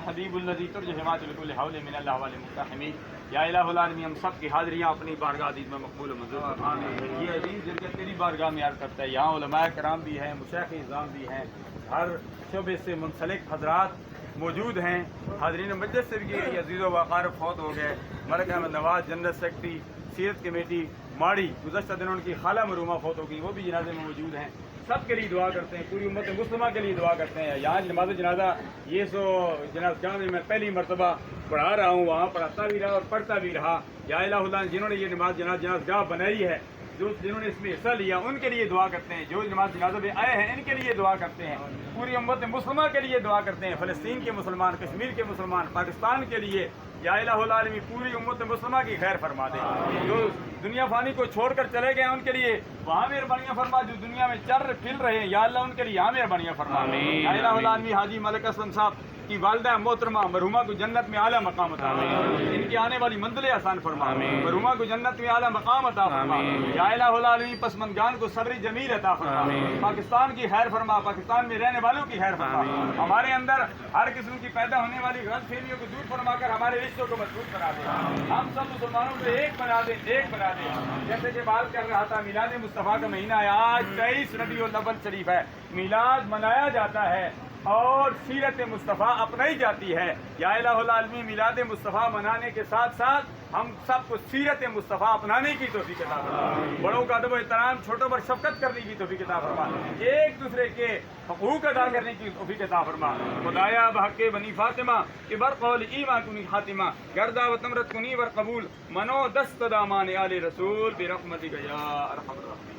الحبیب الذی ترجو حمایت لکل حول من اللہ والمقتحمین. یا الہ العالمین ہم سب کی حاضریاں اپنی بارگاہ عزیز میں مقبول و منظور فرما. یہ عزیز دل کے تیری بارگاہ میں عرض کرتا ہے. یہاں علماء کرام بھی ہیں, مشائخ اعظام بھی ہیں, ہر شعبے سے منسلک حضرات موجود ہیں. حاضرین مجلس سے بھی عزیز و واقارب فوت ہو گئے. ملک احمد نواز جنرل سیکرٹری سیرت کمیٹی ماڑی, گزشتہ دنوں ان کی خالہ مرحومہ فوت ہو گئی, وہ بھی جنازے میں موجود ہیں. سب کے لیے دعا کرتے ہیں, پوری امت مسلمہ کے لیے دعا کرتے ہیں. یہاں نماز جنازہ یہ سو جناز جہاں میں پہلی مرتبہ پڑھا رہا ہوں, وہاں پڑھاتا بھی رہا اور پڑھتا بھی رہا. یا الہ اللہ جنہوں نے یہ نماز جنازہ بنائی ہے, جنہوں نے اس میں حصہ لیا, ان کے لیے دعا کرتے ہیں. جو نماز جنازہ میں آئے ہیں ان کے لیے دعا کرتے ہیں. پوری امت مسلمہ کے لیے دعا کرتے ہیں. فلسطین کے مسلمان, کشمیر کے مسلمان, پاکستان کے لیے یا الہ العالمین پوری امت مسلمہ کی خیر فرما دے. جو دنیا فانی کو چھوڑ کر چلے گئے ہیں ان کے لیے وہاں مہربانیاں فرما. جو دنیا میں چر پھر رہے ہیں یا اللہ ان کے لیے یہاں مہربانیاں فرما. یا الہ العالمین حاجی ملک اسلم صاحب کی والدہ محترمہ مرحومہ کو جنت میں اعلیٰ مقام عطا فرما. ان کی آنے والی منزلیں آسان فرما. مرحومہ کو جنت میں اعلیٰ مقام عطا فرما. یا الہ العالمین پسماندگان کو صبر جمیل عطا فرما. پاکستان کی خیر فرما, پاکستان میں رہنے والوں کی خیر فرما. ہمارے اندر ہر قسم کی پیدا ہونے والی غلط فہمیوں کو دور فرما کر ہمارے رشتوں کو مضبوط کرا دے. ہم سب مسلمانوں کو ایک بنا دے, ایک بنا دے. جیسے کہ بات کر رہا تھا, میلاد مصطفیٰ کا مہینہ ہے. آج 23 ربیع الاول شریف ہے. میلاد منایا جاتا ہے اور سیرت مصطفیٰ اپنائی جاتی ہے. یا الہ العالمین میلاد مصطفیٰ منانے کے ساتھ ساتھ ہم سب کو سیرت مصطفیٰ اپنانے کی توفیق عطا فرما. بڑوں کا ادب و احترام, چھوٹوں پر شفقت کرنے کی توفیق عطا فرما. ایک دوسرے کے حقوق ادا کرنے کی توفیق عطا فرما. خدایا بحق بنی فاطمہ کہ برقول ایمان کنی خاتمہ گردہ و تمرت کنی ور قبول منو دست دامان آل رسول برحمتک یا ارحم الراحمین.